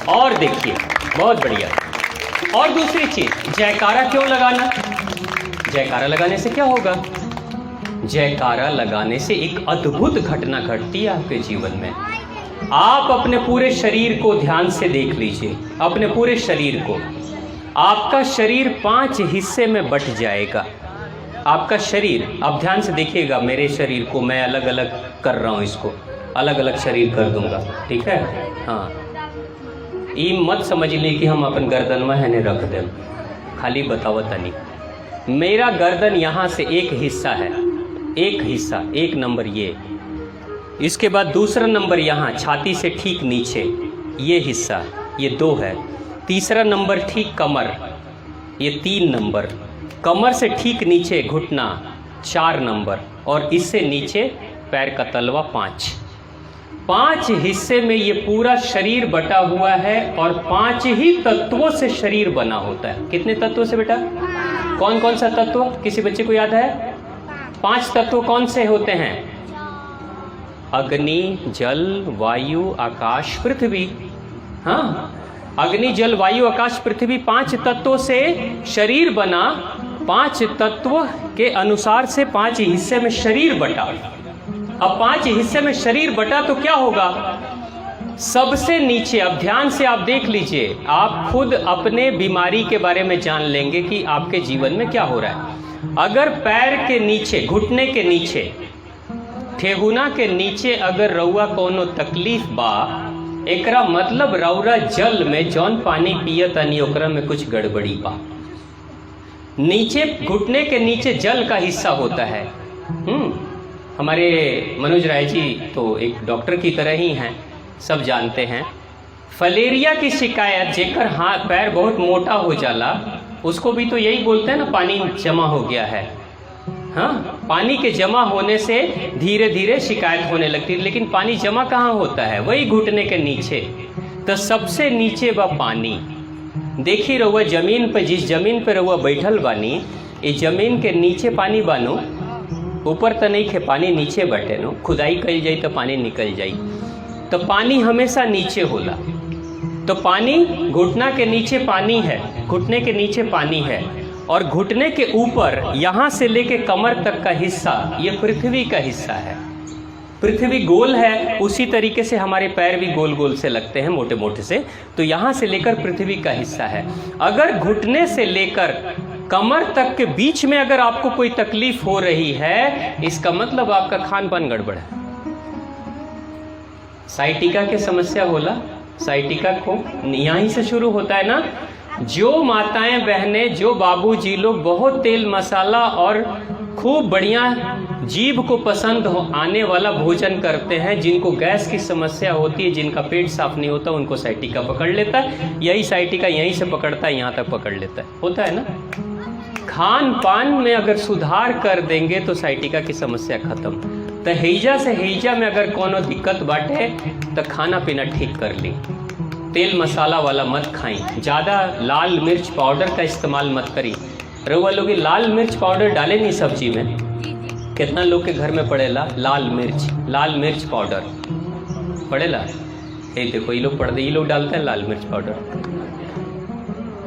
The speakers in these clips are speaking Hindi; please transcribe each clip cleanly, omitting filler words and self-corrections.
और देखिए, बहुत बढ़िया। और दूसरी चीज, जयकारा क्यों लगाना? जयकारा लगाने से क्या होगा? जयकारा लगाने से एक अद्भुत घटना घटती है आपके जीवन में। आप अपने पूरे शरीर को ध्यान से देख लीजिए, अपने पूरे शरीर को। आपका शरीर 5 हिस्से में बट जाएगा। आपका शरीर, आप ध्यान से देखिएगा, मेरे शरीर को मैं अलग अलग कर रहा हूँ, इसको अलग अलग शरीर कर दूंगा, ठीक है? हाँ, ये मत समझ ली कि हम अपन गर्दन में है रख दें, खाली बतावत नहीं। मेरा गर्दन यहाँ से एक हिस्सा है, एक हिस्सा, एक नंबर ये, इसके बाद दूसरा नंबर यहाँ छाती से ठीक नीचे ये हिस्सा, ये 2 है। तीसरा नंबर ठीक कमर, ये 3 नंबर। कमर से ठीक नीचे घुटना 4 नंबर, और इससे नीचे पैर का तलवा 5 हिस्से में ये पूरा शरीर बटा हुआ है, और 5 ही तत्वों से शरीर बना होता है। कितने तत्वों से बेटा? कौन कौन सा तत्व किसी बच्चे को याद है? 5 तत्व कौन से होते हैं? अग्नि, जल, वायु, आकाश, पृथ्वी। हाँ, अग्नि, जल, वायु, आकाश, पृथ्वी 5 तत्वों से शरीर बना। 5 तत्व के अनुसार से 5 हिस्से में शरीर बटा। अब 5 हिस्से में शरीर बटा तो क्या होगा? सबसे नीचे, अब ध्यान से आप देख लीजिए, आप खुद अपने बीमारी के बारे में जान लेंगे कि आपके जीवन में क्या हो रहा है। अगर पैर के नीचे, घुटने के नीचे, ठेहुना के नीचे अगर रउआ कोनो तकलीफ बा, एकरा मतलब रउरा जल में जौन पानी पियतनी ओकरा में कुछ गड़बड़ी बा। नीचे घुटने के नीचे जल का हिस्सा होता है। हमारे मनोज राय जी तो एक डॉक्टर की तरह ही हैं, सब जानते हैं। फलेरिया की शिकायत, जेकर हाथ पैर बहुत मोटा हो जाला, उसको भी तो यही बोलते हैं ना, पानी जमा हो गया है। हाँ, पानी के जमा होने से धीरे धीरे शिकायत होने लगती है। लेकिन पानी जमा कहाँ होता है? वही घुटने के नीचे। तो सबसे नीचे बा पानी। देखी रहुआ जमीन पर, जिस जमीन पर रहुआ बैठल बानी, ये जमीन के नीचे पानी बानो, ऊपर तो नहीं खे, पानी नीचे बैठे नो। खुदाई कल जाई तो पानी निकल जाई, तो पानी हमेशा नीचे होला। तो पानी घुटना के नीचे पानी है, घुटने के नीचे पानी है, और घुटने के ऊपर यहाँ से लेके कमर तक का हिस्सा ये पृथ्वी का हिस्सा है। पृथ्वी गोल है, उसी तरीके से हमारे पैर भी गोल गोल से लगते हैं, मोटे मोटे से। तो यहाँ से लेकर पृथ्वी का हिस्सा है। अगर घुटने से लेकर कमर तक के बीच में अगर आपको कोई तकलीफ हो रही है, इसका मतलब आपका खान पान गड़बड़ है। साइटिका की समस्या होला। साइटिका को यहीं से शुरू होता है ना। जो माताएं बहनें, जो बाबूजी लोग बहुत तेल मसाला और खूब बढ़िया जीभ को पसंद आने वाला भोजन करते हैं, जिनको गैस की समस्या होती है, जिनका पेट साफ नहीं होता, उनको साइटिका पकड़ लेता है। यही साइटिका यहीं से पकड़ता है, यहाँ तक पकड़ लेता है, होता है ना। खान पान में अगर सुधार कर देंगे तो साइटिका की समस्या खत्म। तो हैजा से हैजा में अगर कोनो दिक्कत बाटे तो खाना पीना ठीक कर ली। तेल मसाला वाला मत खाई, ज़्यादा लाल मिर्च पाउडर का इस्तेमाल मत करी। रउआ लोग लाल मिर्च पाउडर डाले नहीं सब्जी में? कितना लोग के घर में पड़ेला लाल मिर्च पाउडर पड़ेला? ये देखो, ये लोग पढ़ते, ये लोग डालते हैं लाल मिर्च पाउडर।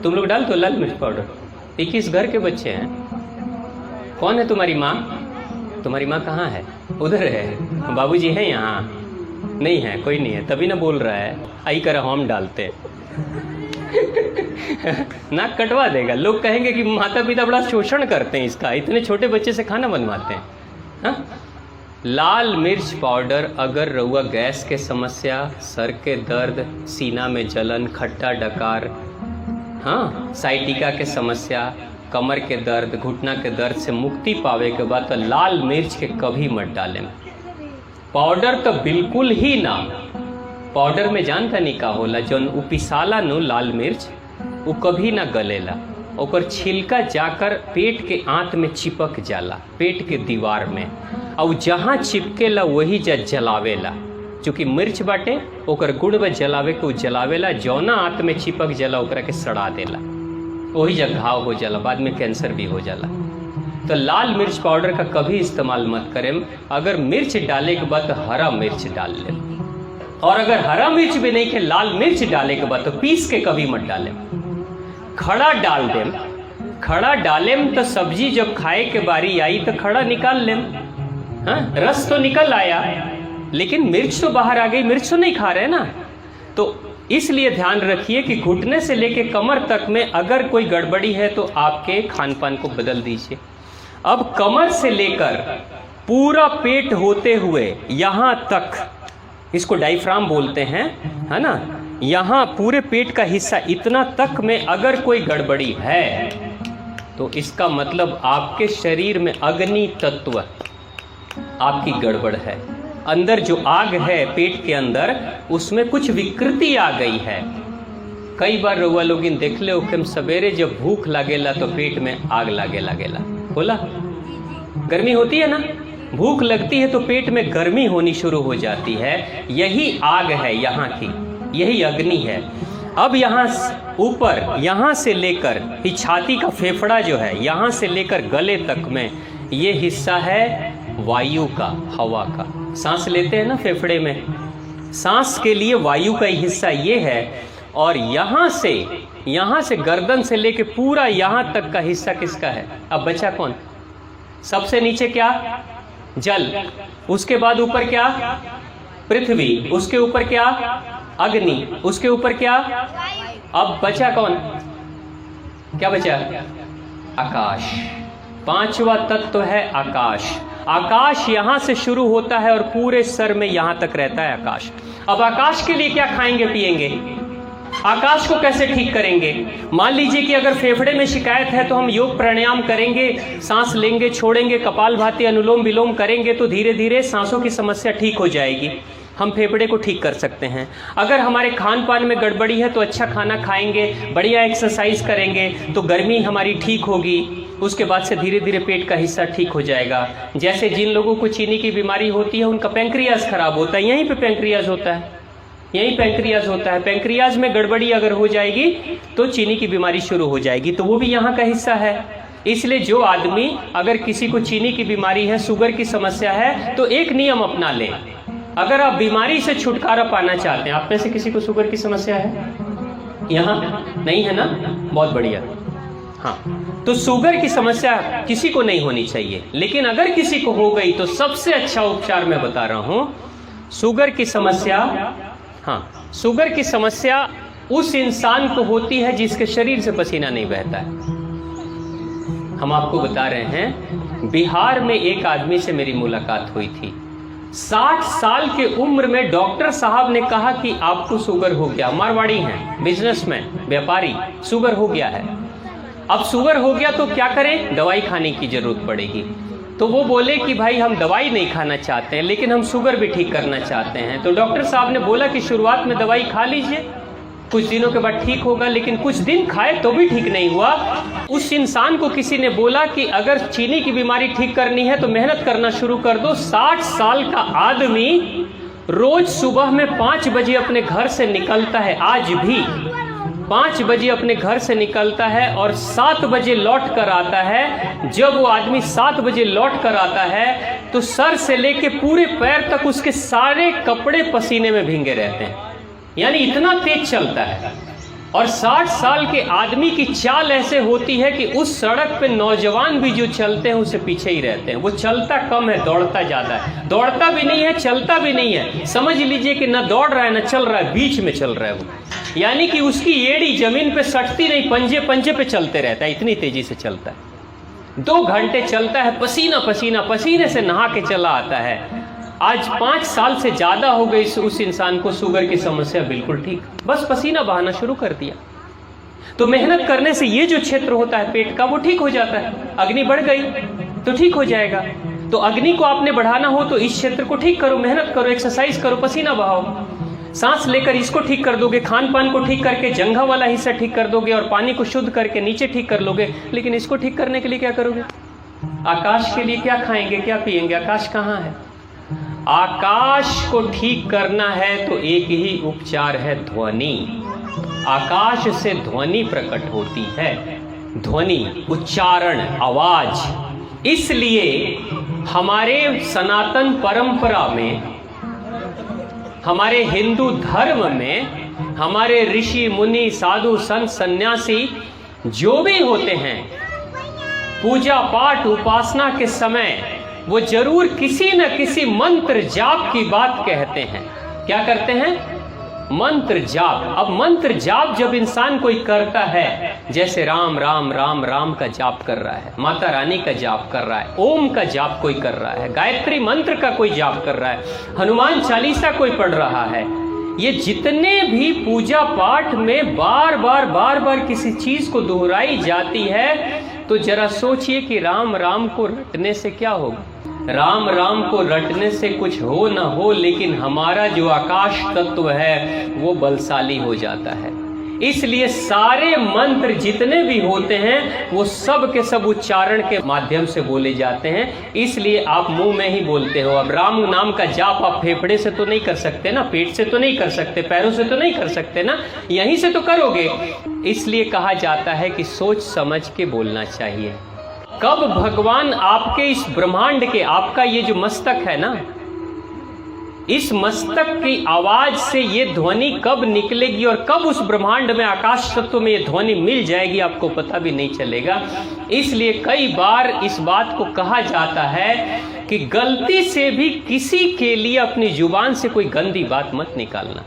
तुम लोग डालते हो लाल मिर्च पाउडर? 21 घर के बच्चे हैं। कौन है तुम्हारी माँ? तुम्हारी माँ कहाँ है? उधर है। बाबूजी हैं यहाँ? नहीं है, कोई नहीं है, तभी ना बोल रहा है। आई कर हम डालते नाक कटवा देगा। लोग कहेंगे कि माता पिता बड़ा शोषण करते हैं इसका, इतने छोटे बच्चे से खाना बनवाते हैं। हाँ? लाल मिर्च पाउडर अगर रउआ गैस के समस्या, सर के दर्द, सीना में जलन, खट्टा डकार, हाँ, साइटिका के समस्या, कमर के दर्द, घुटना के दर्द से मुक्ति पावे के बाद तो लाल मिर्च के कभी मत डालें। पाउडर तो बिल्कुल ही ना। पाउडर में जानता नहीं का होला, जौन उपिसाला नो लाल मिर्च, वो कभी ना गलेला। ओकर छिलका जाकर पेट के आंत में चिपक जाला, पेट के दीवार में, और जहाँ चिपकेला वही जलावेला। चूँकि मिर्च बाटे, ओकर गुण में जलावे को जलावेला, जौना आंत में चिपक जाला ओकरा के सड़ा देला, वही जगह घाव हो जाला, बाद में कैंसर भी हो जाला। तो लाल मिर्च पाउडर का कभी इस्तेमाल मत करें। अगर मिर्च डाले के बाद हरा मिर्च डाल ले, और अगर हरा मिर्च भी नहीं के लाल मिर्च डाले के बाद तो पीस के कभी मत डाले, खड़ा डाल देम। खड़ा डालेम तो सब्जी जब खाए के बारी आई तो खड़ा निकाल लेम। हाँ, रस तो निकल आया लेकिन मिर्च तो बाहर आ गई, मिर्च तो नहीं खा रहे ना। तो इसलिए ध्यान रखिए कि घुटने से लेके कमर तक में अगर कोई गड़बड़ी है तो आपके खान पान को बदल दीजिए। अब कमर से लेकर पूरा पेट होते हुए यहाँ तक, इसको डायफ्राम बोलते हैं, है ना, यहाँ पूरे पेट का हिस्सा इतना तक में अगर कोई गड़बड़ी है तो इसका मतलब आपके शरीर में अग्नि तत्व आपकी गड़बड़ है। अंदर जो आग है पेट के अंदर, उसमें कुछ विकृति आ गई है। कई बार रउआ लोग देख ले कि सवेरे जब भूख लागेला तो पेट में आग लागेला बोला, गर्मी होती है ना, भूख लगती है तो पेट में गर्मी होनी शुरू हो जाती है। यही आग है यहाँ की, यही अग्नि है। अब यहाँ ऊपर, यहाँ से लेकर ही छाती का फेफड़ा जो है, यहाँ से लेकर गले तक में ये हिस्सा है वायु का, हवा का। सांस लेते हैं ना फेफड़े में, सांस के लिए वायु का हिस्सा ये है। और यहाँ से गर्दन से लेके पूरा यहाँ तक का हिस्सा किसका है? अब बचा कौन? सबसे नीचे क्या? जल। उसके बाद ऊपर क्या? पृथ्वी। उसके ऊपर क्या? अग्नि। उसके ऊपर क्या? अब बचा कौन? क्या बचा? आकाश। पांचवा तत्व है आकाश। आकाश यहाँ से शुरू होता है और पूरे सर में यहाँ तक रहता है आकाश। अब आकाश के लिए क्या खाएंगे पिएंगे? आकाश को कैसे ठीक करेंगे? मान लीजिए कि अगर फेफड़े में शिकायत है तो हम योग प्राणायाम करेंगे, सांस लेंगे छोड़ेंगे, कपालभाति अनुलोम विलोम करेंगे तो धीरे धीरे सांसों की समस्या ठीक हो जाएगी। हम फेफड़े को ठीक कर सकते हैं। अगर हमारे खान पान में गड़बड़ी है तो अच्छा खाना खाएंगे, बढ़िया एक्सरसाइज करेंगे तो गर्मी हमारी ठीक होगी। उसके बाद से धीरे धीरे पेट का हिस्सा ठीक हो जाएगा। जैसे जिन लोगों को चीनी की बीमारी होती है उनका पैंक्रियाज खराब होता है, यहीं पे पैंक्रियाज होता है, यही पैंक्रियाज होता है। पैंक्रियाज में गड़बड़ी अगर हो जाएगी तो चीनी की बीमारी शुरू हो जाएगी, तो वो भी यहाँ का हिस्सा है। इसलिए जो आदमी, अगर किसी को चीनी की बीमारी है, शुगर की समस्या है, तो एक नियम अपना लें। अगर आप बीमारी से छुटकारा पाना चाहते हैं, आप में से किसी को शुगर की समस्या है? यहाँ नहीं है ना? बहुत बढ़िया। हाँ, तो शुगर की समस्या किसी को नहीं होनी चाहिए, लेकिन अगर किसी को हो गई तो सबसे अच्छा उपचार मैं बता रहा हूँ। शुगर की समस्या, हाँ, शुगर की समस्या उस इंसान को होती है जिसके शरीर से पसीना नहीं बहता है। हम आपको बता रहे हैं, बिहार में एक आदमी से मेरी मुलाकात हुई थी। 60 साल के उम्र में डॉक्टर साहब ने कहा कि आपको शुगर हो गया। मारवाड़ी हैं, बिजनेसमैन, व्यापारी, शुगर हो गया है। अब शुगर हो गया तो क्या करें? दवाई खाने की जरूरत पड़ेगी। तो वो बोले कि भाई हम दवाई नहीं खाना चाहते हैं, लेकिन हम शुगर भी ठीक करना चाहते हैं। तो डॉक्टर साहब ने बोला कि शुरुआत में दवाई खा लीजिए, कुछ दिनों के बाद ठीक होगा। लेकिन कुछ दिन खाए तो भी ठीक नहीं हुआ। उस इंसान को किसी ने बोला कि अगर चीनी की बीमारी ठीक करनी है तो मेहनत करना शुरू कर दो। 60 साल का आदमी रोज सुबह में 5 बजे अपने घर से निकलता है, आज भी 5 बजे अपने घर से निकलता है और 7 बजे लौट कर आता है। जब वो आदमी 7 बजे लौट कर आता है तो सर से लेके पूरे पैर तक उसके सारे कपड़े पसीने में भींगे रहते हैं, यानी इतना तेज चलता है। और 60 साल के आदमी की चाल ऐसे होती है कि उस सड़क पे नौजवान भी जो चलते हैं उससे पीछे ही रहते हैं। वो चलता कम है, दौड़ता ज्यादा है। दौड़ता भी नहीं है, चलता भी नहीं है। समझ लीजिए कि न दौड़ रहा है न चल रहा है, बीच में चल रहा है वो। यानी कि उसकी एड़ी जमीन पे सटती नहीं, पंजे पंजे पे चलते रहता है, इतनी तेजी से चलता है। 2 घंटे चलता है, पसीना पसीना, पसीने से नहा के चला आता है। आज 5 साल से ज्यादा हो गई उस इंसान को शुगर की समस्या बिल्कुल ठीक, बस पसीना बहाना शुरू कर दिया। तो मेहनत करने से ये जो क्षेत्र होता है पेट का वो ठीक हो जाता है। अग्नि बढ़ गई तो ठीक हो जाएगा। तो अग्नि को आपने बढ़ाना हो तो इस क्षेत्र को ठीक करो, मेहनत करो, एक्सरसाइज करो, पसीना बहाओ। सांस लेकर इसको ठीक कर दोगे, खान पान को ठीक करके जंघा वाला हिस्सा ठीक कर दोगे और पानी को शुद्ध करके नीचे ठीक कर लोगे। लेकिन इसको ठीक करने के लिए क्या करोगे? आकाश के लिए क्या खाएंगे, क्या पिएंगे? आकाश कहाँ है? आकाश को ठीक करना है तो एक ही उपचार है, ध्वनि। आकाश से ध्वनि प्रकट होती है, ध्वनि, उच्चारण, आवाज। इसलिए हमारे सनातन परंपरा में हमारे हिंदू धर्म में हमारे ऋषि मुनि साधु संत सन्यासी जो भी होते हैं, पूजा पाठ उपासना के समय वो जरूर किसी न किसी मंत्र जाप की बात कहते हैं। क्या करते हैं? मंत्र जाप। अब मंत्र जाप जब इंसान कोई करता है, जैसे राम राम राम राम का जाप कर रहा है, माता रानी का जाप कर रहा है, ओम का जाप कोई कर रहा है, गायत्री मंत्र का कोई जाप कर रहा है, हनुमान चालीसा कोई पढ़ रहा है, ये जितने भी पूजा पाठ में बार बार किसी चीज को दोहराई जाती है, तो जरा सोचिए कि राम राम को रटने से क्या होगा। राम राम को रटने से कुछ हो न हो, लेकिन हमारा जो आकाश तत्व है वो बलशाली हो जाता है। इसलिए सारे मंत्र जितने भी होते हैं वो सब के सब उच्चारण के माध्यम से बोले जाते हैं। इसलिए आप मुंह में ही बोलते हो। अब राम नाम का जाप आप फेफड़े से तो नहीं कर सकते ना, पेट से तो नहीं कर सकते, पैरों से तो नहीं कर सकते ना, यहीं से तो करोगे। इसलिए कहा जाता है कि सोच समझ के बोलना चाहिए। कब भगवान आपके इस ब्रह्मांड के, आपका ये जो मस्तक है ना, इस मस्तक की आवाज से ये ध्वनि कब निकलेगी और कब उस ब्रह्मांड में आकाश तत्व में ये ध्वनि मिल जाएगी, आपको पता भी नहीं चलेगा। इसलिए कई बार इस बात को कहा जाता है कि गलती से भी किसी के लिए अपनी जुबान से कोई गंदी बात मत निकालना,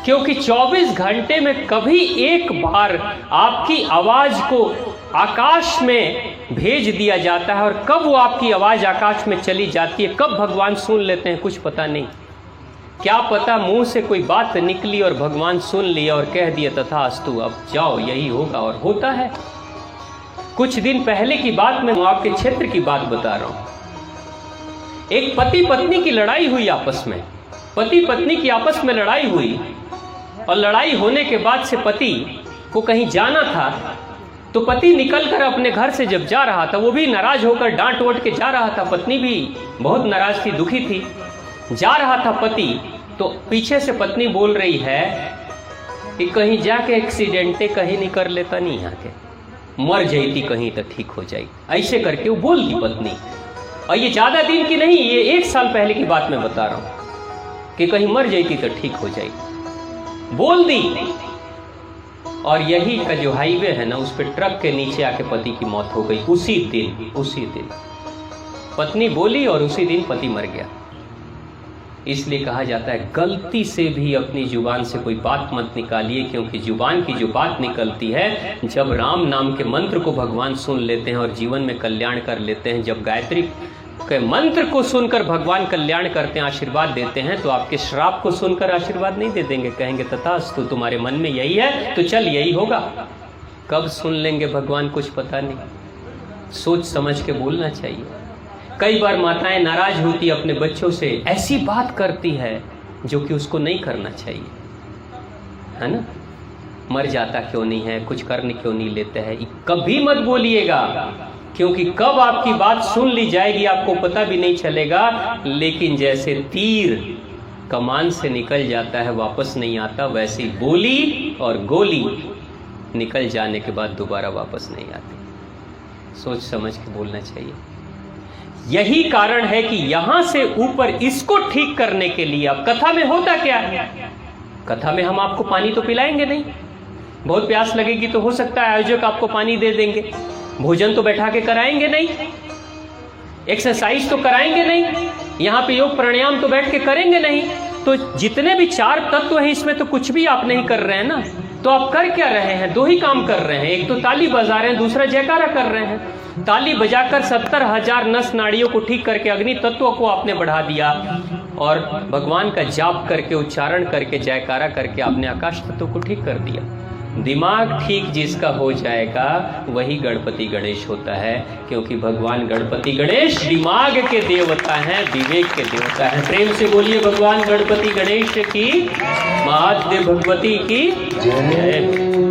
क्योंकि 24 घंटे में कभी एक बार आपकी आवाज को आकाश में भेज दिया जाता है, और कब वो आपकी आवाज आकाश में चली जाती है, कब भगवान सुन लेते हैं, कुछ पता नहीं। क्या पता मुंह से कोई बात निकली और भगवान सुन लिया और कह दिया तथास्तु, अब जाओ यही होगा, और होता है। कुछ दिन पहले की बात मैं आपके क्षेत्र की बात बता रहा हूं। एक पति पत्नी की लड़ाई हुई आपस में, पति पत्नी की आपस में लड़ाई हुई, और लड़ाई होने के बाद से पति को कहीं जाना था, तो पति निकलकर अपने घर से जब जा रहा था, वो भी नाराज होकर डांट वोट के जा रहा था, पत्नी भी बहुत नाराज थी, दुखी थी। जा रहा था पति, तो पीछे से पत्नी बोल रही है कि कहीं जाके एक्सीडेंटे कहीं नहीं कर लेता, नहीं यहाँ के मर जाती कहीं तो ठीक हो जाए, ऐसे करके वो बोल दी पत्नी। और ये ज्यादा दिन की नहीं, ये 1 साल पहले की बात मैं बता रहा हूं कि कहीं मर जाती तो ठीक हो जाए, बोल दी। और यही का जो हाईवे है ना, उस पे ट्रक के नीचे आके पति की मौत हो गई उसी दिन। पत्नी बोली और उसी दिन पति मर गया। इसलिए कहा जाता है गलती से भी अपनी जुबान से कोई बात मत निकालिए, क्योंकि जुबान की जो बात निकलती है, जब राम नाम के मंत्र को भगवान सुन लेते हैं और जीवन में कल्याण कर लेते हैं, जब गायत्री के मंत्र को सुनकर भगवान कल्याण करते हैं, आशीर्वाद देते हैं, तो आपके श्राप को सुनकर आशीर्वाद नहीं दे देंगे, कहेंगे तथास्तु, तुम्हारे मन में यही है तो चल यही होगा। कब सुन लेंगे भगवान कुछ पता नहीं। सोच समझ के बोलना चाहिए। कई बार माताएं नाराज होती अपने बच्चों से, ऐसी बात करती है जो कि उसको नहीं करना चाहिए, है ना। मर जाता क्यों नहीं है, कुछ करने क्यों नहीं लेते हैं, कभी मत बोलिएगा, क्योंकि कब आपकी बात सुन ली जाएगी आपको पता भी नहीं चलेगा। लेकिन जैसे तीर कमान से निकल जाता है वापस नहीं आता, वैसी बोली और गोली निकल जाने के बाद दोबारा वापस नहीं आती। सोच समझ के बोलना चाहिए। यही कारण है कि यहां से ऊपर इसको ठीक करने के लिए, अब कथा में होता क्या है, कथा में हम आपको पानी तो पिलाएंगे नहीं, बहुत प्यास लगेगी तो हो सकता है आयोजक आपको पानी दे देंगे, भोजन तो बैठा के कराएंगे नहीं, एक्सरसाइज तो कराएंगे नहीं, यहाँ पे योग प्राणायाम तो बैठ के करेंगे नहीं। तो जितने भी 4 तत्व हैं इसमें तो कुछ भी आप नहीं कर रहे हैं ना। तो आप कर क्या रहे हैं? 2 ही काम कर रहे हैं, एक तो ताली बजा रहे हैं, दूसरा जयकारा कर रहे हैं। ताली बजाकर 70,000 नस नाड़ियों को ठीक करके अग्नि तत्व को आपने बढ़ा दिया, और भगवान का जाप करके, उच्चारण करके, जयकारा करके आपने आकाश तत्व को ठीक कर दिया। दिमाग ठीक जिसका हो जाएगा वही गणपति गणेश होता है, क्योंकि भगवान गणपति गणेश दिमाग के देवता हैं, विवेक के देवता हैं। प्रेम से बोलिए भगवान गणपति गणेश की, महादेव भगवती की जय।